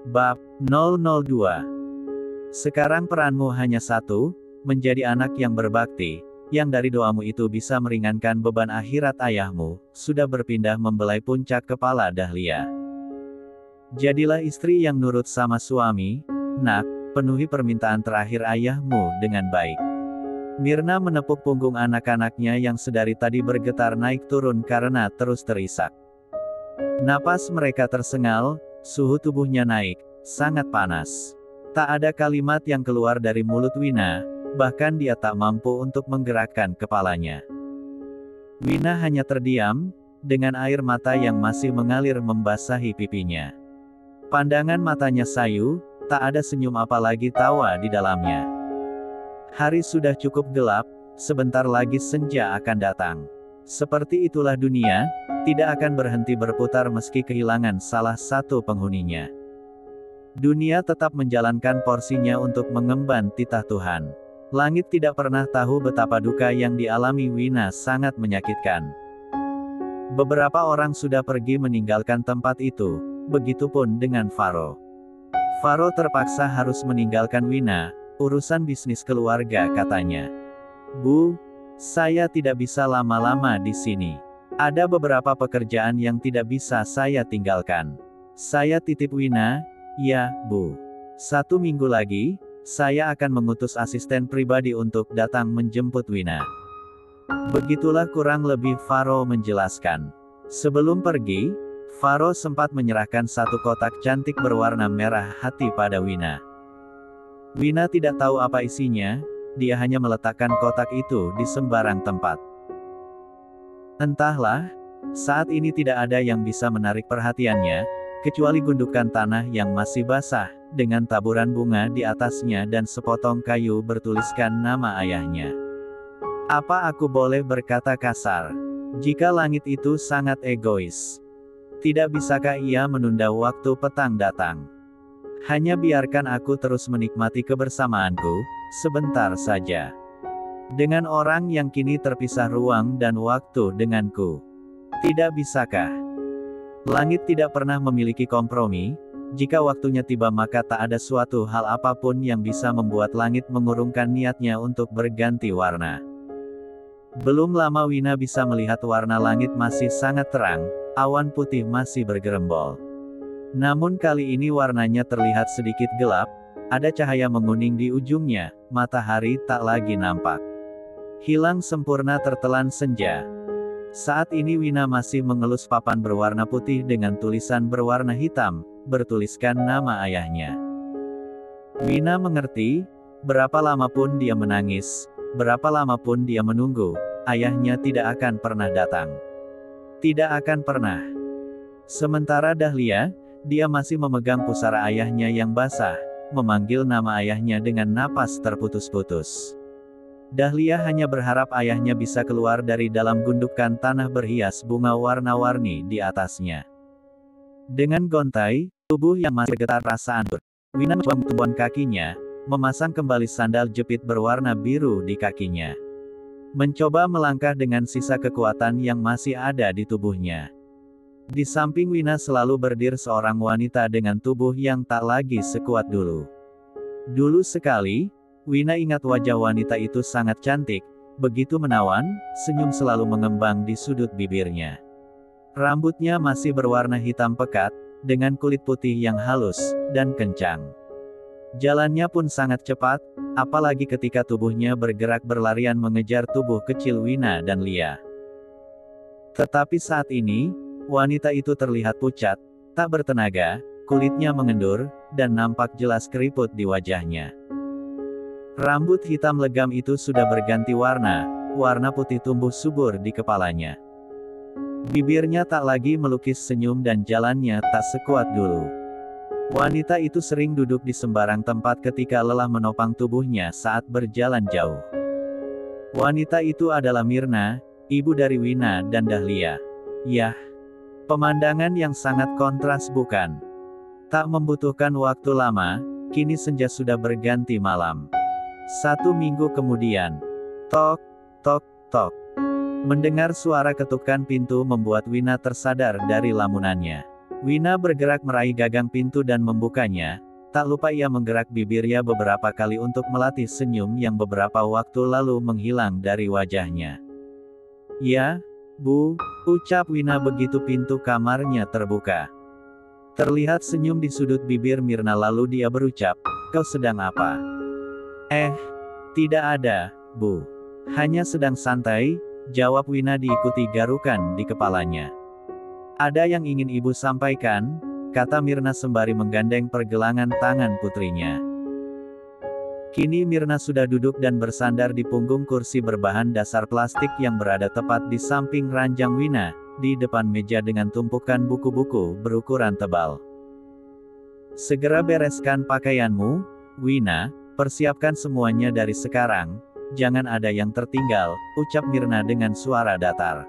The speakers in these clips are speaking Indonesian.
Bab 002. Sekarang peranmu hanya satu, menjadi anak yang berbakti, yang dari doamu itu bisa meringankan beban akhirat ayahmu, sudah berpindah membelai puncak kepala Dahlia. Jadilah istri yang nurut sama suami, nak, penuhi permintaan terakhir ayahmu dengan baik. Mirna menepuk punggung anak-anaknya yang sedari tadi bergetar naik turun karena terus terisak. Napas mereka tersengal, suhu tubuhnya naik, sangat panas. Tak ada kalimat yang keluar dari mulut Wina, bahkan dia tak mampu untuk menggerakkan kepalanya. Wina hanya terdiam, dengan air mata yang masih mengalir membasahi pipinya. Pandangan matanya sayu, tak ada senyum apalagi tawa di dalamnya. Hari sudah cukup gelap, sebentar lagi senja akan datang. Seperti itulah dunia, tidak akan berhenti berputar meski kehilangan salah satu penghuninya. Dunia tetap menjalankan porsinya untuk mengemban titah Tuhan. Langit tidak pernah tahu betapa duka yang dialami Wina sangat menyakitkan. Beberapa orang sudah pergi meninggalkan tempat itu, begitupun dengan Faro. Faro terpaksa harus meninggalkan Wina, urusan bisnis keluarga katanya. Bu, saya tidak bisa lama-lama di sini. Ada beberapa pekerjaan yang tidak bisa saya tinggalkan. Saya titip Wina, ya, Bu. 1 minggu lagi, saya akan mengutus asisten pribadi untuk datang menjemput Wina. Begitulah kurang lebih Faro menjelaskan. Sebelum pergi, Faro sempat menyerahkan 1 kotak cantik berwarna merah hati pada Wina. Wina tidak tahu apa isinya, dia hanya meletakkan kotak itu di sembarang tempat. Entahlah, saat ini tidak ada yang bisa menarik perhatiannya, kecuali gundukan tanah yang masih basah, dengan taburan bunga di atasnya dan sepotong kayu bertuliskan nama ayahnya. Apa aku boleh berkata kasar? Jika langit itu sangat egois, tidak bisakah ia menunda waktu petang datang? Hanya biarkan aku terus menikmati kebersamaanku, sebentar saja. Dengan orang yang kini terpisah ruang dan waktu denganku. Tidak bisakah? Langit tidak pernah memiliki kompromi, jika waktunya tiba maka tak ada suatu hal apapun yang bisa membuat langit mengurungkan niatnya untuk berganti warna. Belum lama Wina bisa melihat warna langit masih sangat terang, awan putih masih bergerembol. Namun kali ini warnanya terlihat sedikit gelap, ada cahaya menguning di ujungnya, matahari tak lagi nampak. Hilang sempurna tertelan senja. Saat ini Wina masih mengelus papan berwarna putih dengan tulisan berwarna hitam, bertuliskan nama ayahnya. Wina mengerti, berapa lama pun dia menangis, berapa lama pun dia menunggu, ayahnya tidak akan pernah datang. Tidak akan pernah. Sementara Dahlia, dia masih memegang pusara ayahnya yang basah, memanggil nama ayahnya dengan napas terputus-putus. Dahlia hanya berharap ayahnya bisa keluar dari dalam gundukan tanah berhias bunga warna-warni di atasnya. Dengan gontai, tubuh yang masih bergetar rasa andut, Wina mencoba tumpuan kakinya, memasang kembali sandal jepit berwarna biru di kakinya. Mencoba melangkah dengan sisa kekuatan yang masih ada di tubuhnya. Di samping Wina selalu berdiri seorang wanita dengan tubuh yang tak lagi sekuat dulu. Dulu sekali, Wina ingat wajah wanita itu sangat cantik, begitu menawan, senyum selalu mengembang di sudut bibirnya. Rambutnya masih berwarna hitam pekat, dengan kulit putih yang halus, dan kencang. Jalannya pun sangat cepat, apalagi ketika tubuhnya bergerak berlarian mengejar tubuh kecil Wina dan Lia. Tetapi saat ini, wanita itu terlihat pucat, tak bertenaga, kulitnya mengendur, dan nampak jelas keriput di wajahnya. Rambut hitam legam itu sudah berganti warna, warna putih tumbuh subur di kepalanya. Bibirnya tak lagi melukis senyum dan jalannya tak sekuat dulu. Wanita itu sering duduk di sembarang tempat ketika lelah menopang tubuhnya saat berjalan jauh. Wanita itu adalah Mirna, ibu dari Wina dan Dahlia. Yah, pemandangan yang sangat kontras bukan? Tak membutuhkan waktu lama, kini senja sudah berganti malam. 1 minggu kemudian. Tok, tok, tok. Mendengar suara ketukan pintu membuat Wina tersadar dari lamunannya. Wina bergerak meraih gagang pintu dan membukanya, tak lupa ia menggerak bibirnya beberapa kali untuk melatih senyum yang beberapa waktu lalu menghilang dari wajahnya. "Ya, Bu," ucap Wina begitu pintu kamarnya terbuka. Terlihat senyum di sudut bibir Mirna lalu dia berucap, "Kau sedang apa?" Tidak ada, Bu. Hanya sedang santai," jawab Wina diikuti garukan di kepalanya. "Ada yang ingin Ibu sampaikan?" kata Mirna sembari menggandeng pergelangan tangan putrinya. Kini Mirna sudah duduk dan bersandar di punggung kursi berbahan dasar plastik yang berada tepat di samping ranjang Wina, di depan meja dengan tumpukan buku-buku berukuran tebal. "Segera bereskan pakaianmu, Wina, persiapkan semuanya dari sekarang, jangan ada yang tertinggal," ucap Mirna dengan suara datar.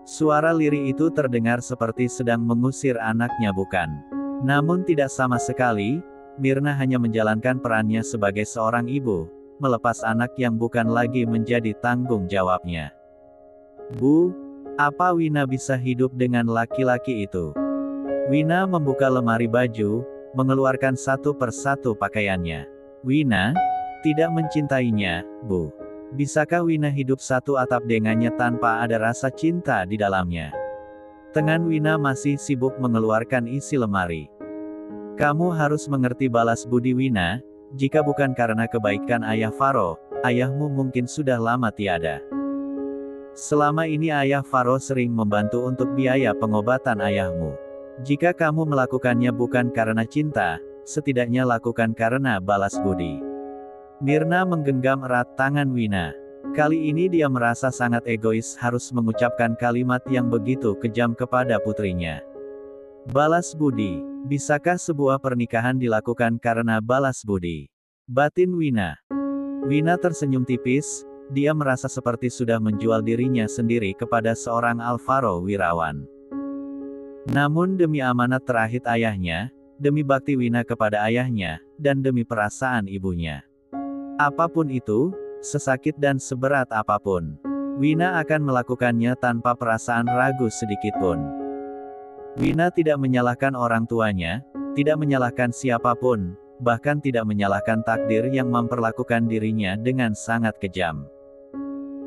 Suara lirih itu terdengar seperti sedang mengusir anaknya bukan. Namun tidak sama sekali, Mirna hanya menjalankan perannya sebagai seorang ibu, melepas anak yang bukan lagi menjadi tanggung jawabnya. "Bu, apa Wina bisa hidup dengan laki-laki itu?" Wina membuka lemari baju, mengeluarkan satu persatu pakaiannya. "Wina tidak mencintainya, Bu. Bisakah Wina hidup satu atap dengannya tanpa ada rasa cinta di dalamnya?" Tangan Wina masih sibuk mengeluarkan isi lemari. "Kamu harus mengerti balas budi Wina, jika bukan karena kebaikan ayah Faro, ayahmu mungkin sudah lama tiada. Selama ini ayah Faro sering membantu untuk biaya pengobatan ayahmu. Jika kamu melakukannya bukan karena cinta, setidaknya lakukan karena balas budi." Mirna menggenggam erat tangan Wina. Kali ini dia merasa sangat egois harus mengucapkan kalimat yang begitu kejam kepada putrinya. Balas budi. Bisakah sebuah pernikahan dilakukan karena balas budi? Batin Wina. Wina tersenyum tipis, dia merasa seperti sudah menjual dirinya sendiri kepada seorang Alvaro Wirawan. Namun demi amanat terakhir ayahnya, demi bakti Wina kepada ayahnya, dan demi perasaan ibunya. Apapun itu, sesakit dan seberat apapun, Wina akan melakukannya tanpa perasaan ragu sedikitpun. Wina tidak menyalahkan orang tuanya, tidak menyalahkan siapapun, bahkan tidak menyalahkan takdir yang memperlakukan dirinya dengan sangat kejam.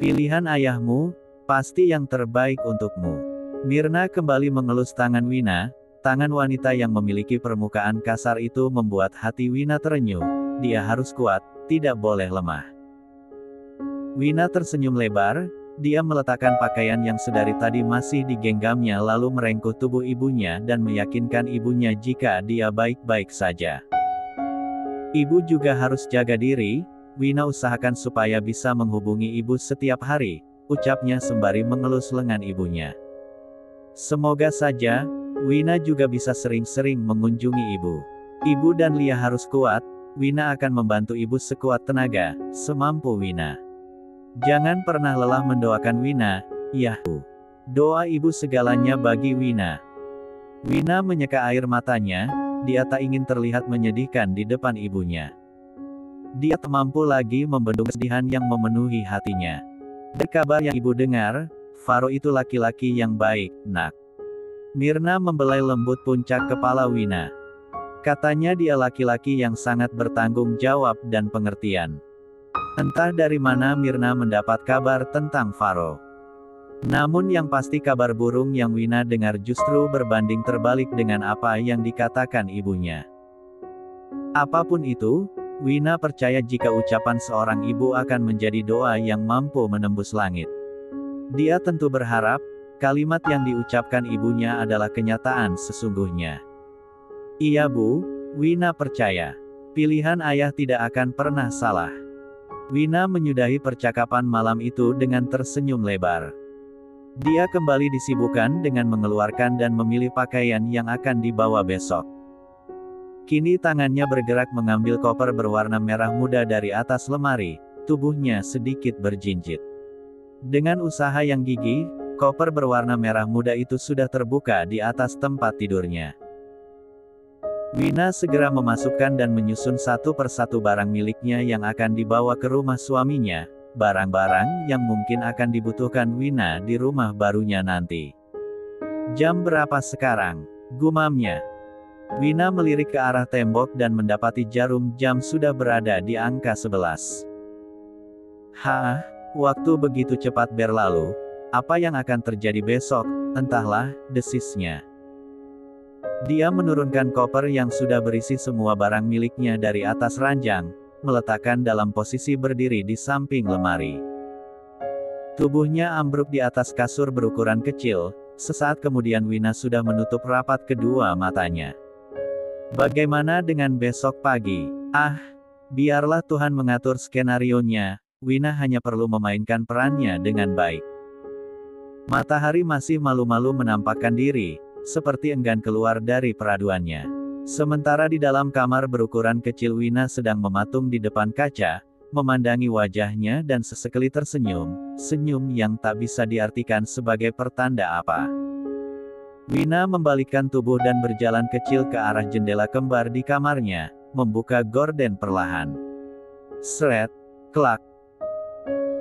"Pilihan ayahmu, pasti yang terbaik untukmu." Mirna kembali mengelus tangan Wina, tangan wanita yang memiliki permukaan kasar itu membuat hati Wina terenyuh. Dia harus kuat, tidak boleh lemah. Wina tersenyum lebar, dia meletakkan pakaian yang sedari tadi masih digenggamnya lalu merengkuh tubuh ibunya dan meyakinkan ibunya jika dia baik-baik saja. "Ibu juga harus jaga diri, Wina usahakan supaya bisa menghubungi ibu setiap hari," ucapnya sembari mengelus lengan ibunya. "Semoga saja, Wina juga bisa sering-sering mengunjungi ibu. Ibu dan Lia harus kuat, Wina akan membantu ibu sekuat tenaga, semampu Wina. Jangan pernah lelah mendoakan Wina, ya Bu. Doa ibu segalanya bagi Wina." Wina menyeka air matanya, dia tak ingin terlihat menyedihkan di depan ibunya. Dia tak mampu lagi membendung kesedihan yang memenuhi hatinya. "Dari kabar yang ibu dengar, Faro itu laki-laki yang baik, Nak." Mirna membelai lembut puncak kepala Wina. Katanya dia laki-laki yang sangat bertanggung jawab dan pengertian. Entah dari mana Mirna mendapat kabar tentang Faro. Namun yang pasti kabar burung yang Wina dengar justru berbanding terbalik dengan apa yang dikatakan ibunya. Apapun itu, Wina percaya jika ucapan seorang ibu akan menjadi doa yang mampu menembus langit. Dia tentu berharap, kalimat yang diucapkan ibunya adalah kenyataan sesungguhnya. "Iya Bu, Wina percaya. Pilihan ayah tidak akan pernah salah." Wina menyudahi percakapan malam itu dengan tersenyum lebar. Dia kembali disibukkan dengan mengeluarkan dan memilih pakaian yang akan dibawa besok. Kini tangannya bergerak mengambil koper berwarna merah muda dari atas lemari, tubuhnya sedikit berjinjit. Dengan usaha yang gigih, koper berwarna merah muda itu sudah terbuka di atas tempat tidurnya. Wina segera memasukkan dan menyusun satu persatu barang miliknya yang akan dibawa ke rumah suaminya, barang-barang yang mungkin akan dibutuhkan Wina di rumah barunya nanti. "Jam berapa sekarang?" Gumamnya. Wina melirik ke arah tembok dan mendapati jarum jam sudah berada di angka 11. Hah, waktu begitu cepat berlalu. Apa yang akan terjadi besok? Entahlah, desisnya. Dia menurunkan koper yang sudah berisi semua barang miliknya dari atas ranjang, meletakkan dalam posisi berdiri di samping lemari. Tubuhnya ambruk di atas kasur berukuran kecil. Sesaat kemudian Wina sudah menutup rapat kedua matanya. Bagaimana dengan besok pagi? Ah, biarlah Tuhan mengatur skenarionya. Wina hanya perlu memainkan perannya dengan baik. Matahari masih malu-malu menampakkan diri, seperti enggan keluar dari peraduannya. Sementara di dalam kamar berukuran kecil Wina sedang mematung di depan kaca, memandangi wajahnya dan sesekali tersenyum, senyum yang tak bisa diartikan sebagai pertanda apa. Wina membalikkan tubuh dan berjalan kecil ke arah jendela kembar di kamarnya, membuka gorden perlahan. Sret, klak.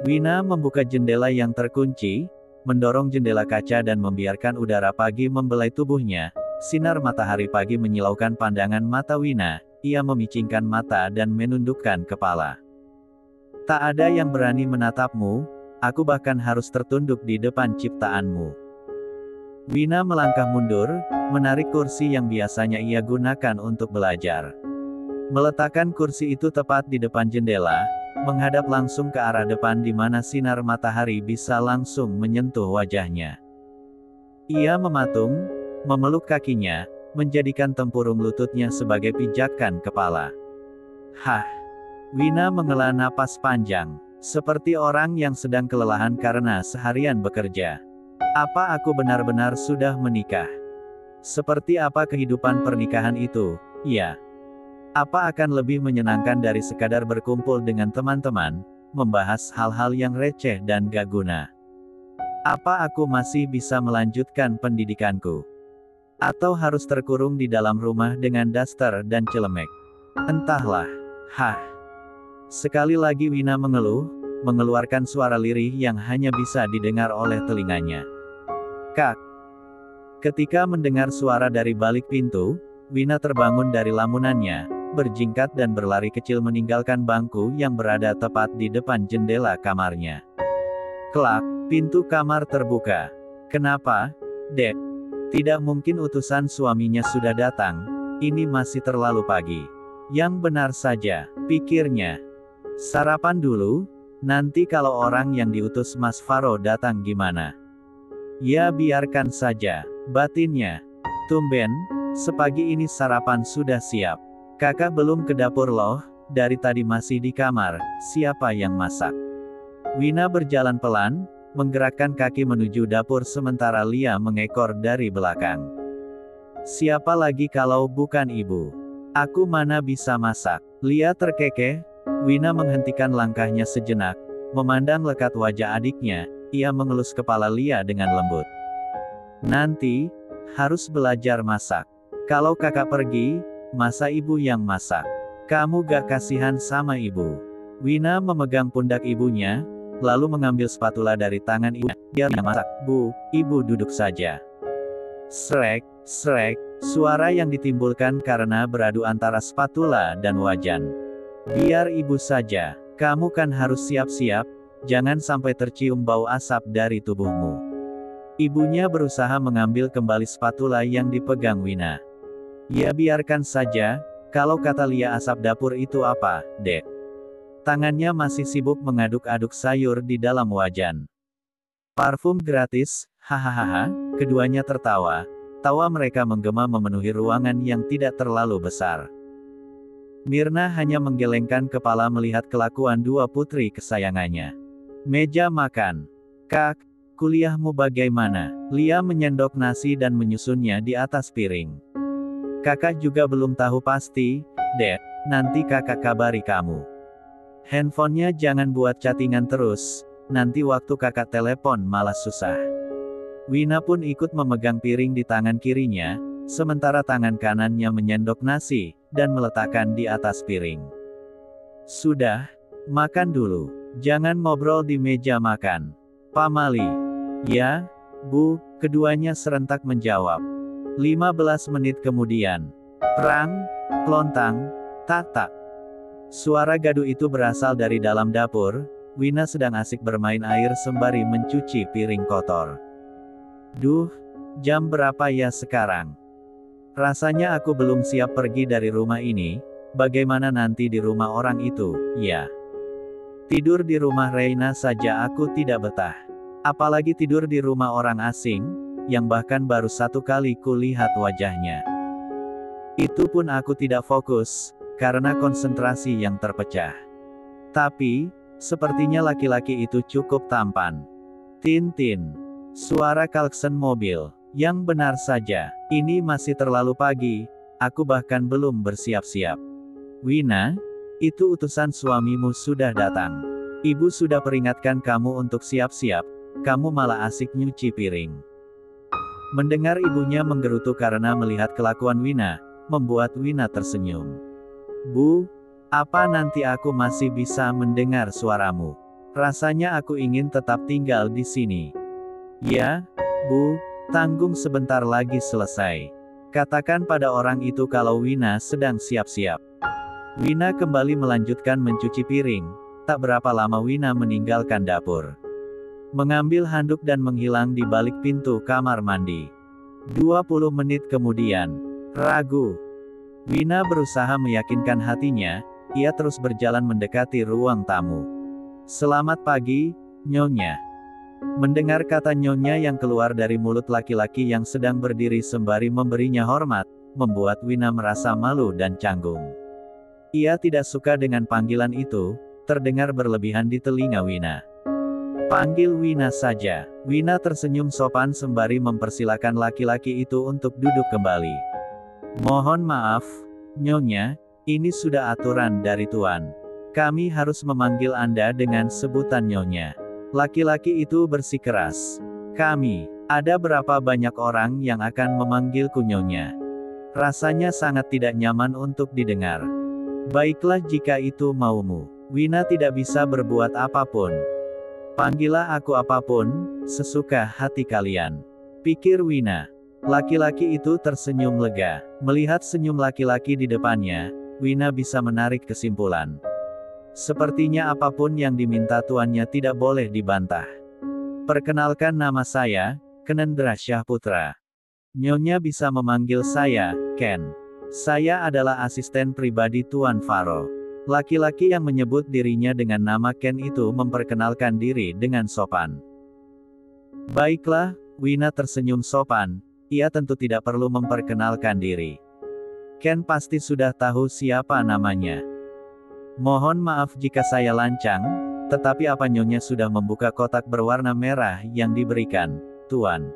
Wina membuka jendela yang terkunci, mendorong jendela kaca dan membiarkan udara pagi membelai tubuhnya. Sinar matahari pagi menyilaukan pandangan mata Wina, ia memicingkan mata dan menundukkan kepala. Tak ada yang berani menatapmu, aku bahkan harus tertunduk di depan ciptaanmu. Wina melangkah mundur, menarik kursi yang biasanya ia gunakan untuk belajar. Meletakkan kursi itu tepat di depan jendela, menghadap langsung ke arah depan di mana sinar matahari bisa langsung menyentuh wajahnya. Ia mematung, memeluk kakinya, menjadikan tempurung lututnya sebagai pijakan kepala. Hah! Wina menghela napas panjang, seperti orang yang sedang kelelahan karena seharian bekerja. Apa aku benar-benar sudah menikah? Seperti apa kehidupan pernikahan itu? Ya. Apa akan lebih menyenangkan dari sekadar berkumpul dengan teman-teman, membahas hal-hal yang receh dan gak guna? Apa aku masih bisa melanjutkan pendidikanku? Atau harus terkurung di dalam rumah dengan daster dan celemek? Entahlah. Hah. Sekali lagi Wina mengeluh, mengeluarkan suara lirih yang hanya bisa didengar oleh telinganya. Kak. Ketika mendengar suara dari balik pintu, Wina terbangun dari lamunannya, berjingkat dan berlari kecil meninggalkan bangku yang berada tepat di depan jendela kamarnya. Kelak, pintu kamar terbuka. Kenapa, Dek? Tidak mungkin utusan suaminya sudah datang, ini masih terlalu pagi. Yang benar saja, pikirnya. Sarapan dulu, nanti kalau orang yang diutus Mas Faro datang gimana? Ya biarkan saja, batinnya. Tumben, sepagi ini sarapan sudah siap. Kakak belum ke dapur loh, dari tadi masih di kamar, siapa yang masak? Wina berjalan pelan, menggerakkan kaki menuju dapur sementara Lia mengekor dari belakang. Siapa lagi kalau bukan ibu? Aku mana bisa masak? Lia terkekeh. Wina menghentikan langkahnya sejenak, memandang lekat wajah adiknya, ia mengelus kepala Lia dengan lembut. Nanti, harus belajar masak. Kalau kakak pergi, masa ibu yang masak? Kamu gak kasihan sama ibu? Wina memegang pundak ibunya, lalu mengambil spatula dari tangan ibunya. Biar masak, Bu, ibu duduk saja. Srek, srek, suara yang ditimbulkan karena beradu antara spatula dan wajan. Biar ibu saja, kamu kan harus siap-siap, jangan sampai tercium bau asap dari tubuhmu. Ibunya berusaha mengambil kembali spatula yang dipegang Wina. Ya biarkan saja, kalau kata Lia asap dapur itu apa, Dek? Tangannya masih sibuk mengaduk-aduk sayur di dalam wajan. Parfum gratis, hahaha, keduanya tertawa. Tawa mereka menggema memenuhi ruangan yang tidak terlalu besar. Mirna hanya menggelengkan kepala melihat kelakuan dua putri kesayangannya. Meja makan. Kak, kuliahmu bagaimana? Lia menyendok nasi dan menyusunnya di atas piring. Kakak juga belum tahu pasti, Dek, nanti kakak kabari kamu. Handphonenya jangan buat chattingan terus, nanti waktu kakak telepon malah susah. Wina pun ikut memegang piring di tangan kirinya, sementara tangan kanannya menyendok nasi, dan meletakkan di atas piring. Sudah, makan dulu. Jangan ngobrol di meja makan. Pamali. Ya, Bu, keduanya serentak menjawab. 15 menit kemudian. Perang, klontang, tak. Suara gaduh itu berasal dari dalam dapur. Wina sedang asik bermain air sembari mencuci piring kotor. Duh, jam berapa ya sekarang? Rasanya aku belum siap pergi dari rumah ini. Bagaimana nanti di rumah orang itu, ya? Tidur di rumah Reina saja aku tidak betah. Apalagi tidur di rumah orang asing, yang bahkan baru satu kali kulihat wajahnya. Itu pun aku tidak fokus, karena konsentrasi yang terpecah. Tapi, sepertinya laki-laki itu cukup tampan. Tin. Suara klakson mobil. Yang benar saja, ini masih terlalu pagi, aku bahkan belum bersiap-siap. Wina, itu utusan suamimu sudah datang. Ibu sudah peringatkan kamu untuk siap-siap, kamu malah asik nyuci piring. Mendengar ibunya menggerutu karena melihat kelakuan Wina, membuat Wina tersenyum. Bu, apa nanti aku masih bisa mendengar suaramu? Rasanya aku ingin tetap tinggal di sini. Ya, Bu, tanggung sebentar lagi selesai. Katakan pada orang itu kalau Wina sedang siap-siap. Wina kembali melanjutkan mencuci piring. Tak berapa lama Wina meninggalkan dapur. Mengambil handuk dan menghilang di balik pintu kamar mandi. 20 menit kemudian. Ragu. Wina berusaha meyakinkan hatinya, ia terus berjalan mendekati ruang tamu. Selamat pagi, Nyonya. Mendengar kata Nyonya yang keluar dari mulut laki-laki yang sedang berdiri sembari memberinya hormat, membuat Wina merasa malu dan canggung. Ia tidak suka dengan panggilan itu, terdengar berlebihan di telinga Wina. Panggil Wina saja. Wina tersenyum sopan sembari mempersilakan laki-laki itu untuk duduk kembali. Mohon maaf, Nyonya, ini sudah aturan dari Tuan. Kami harus memanggil Anda dengan sebutan Nyonya. Laki-laki itu bersikeras. Kami, ada berapa banyak orang yang akan memanggilku Nyonya? Rasanya sangat tidak nyaman untuk didengar. Baiklah jika itu maumu. Wina tidak bisa berbuat apapun. Panggillah aku apapun, sesuka hati kalian. Pikir Wina. Laki-laki itu tersenyum lega. Melihat senyum laki-laki di depannya, Wina bisa menarik kesimpulan. Sepertinya apapun yang diminta tuannya tidak boleh dibantah. Perkenalkan nama saya, Kenendra Syahputra. Nyonya bisa memanggil saya, Ken. Saya adalah asisten pribadi Tuan Faro. Laki-laki yang menyebut dirinya dengan nama Ken itu memperkenalkan diri dengan sopan. Baiklah, Wina tersenyum sopan, ia tentu tidak perlu memperkenalkan diri. Ken pasti sudah tahu siapa namanya. Mohon maaf jika saya lancang, tetapi apa Nyonya sudah membuka kotak berwarna merah yang diberikan, Tuan?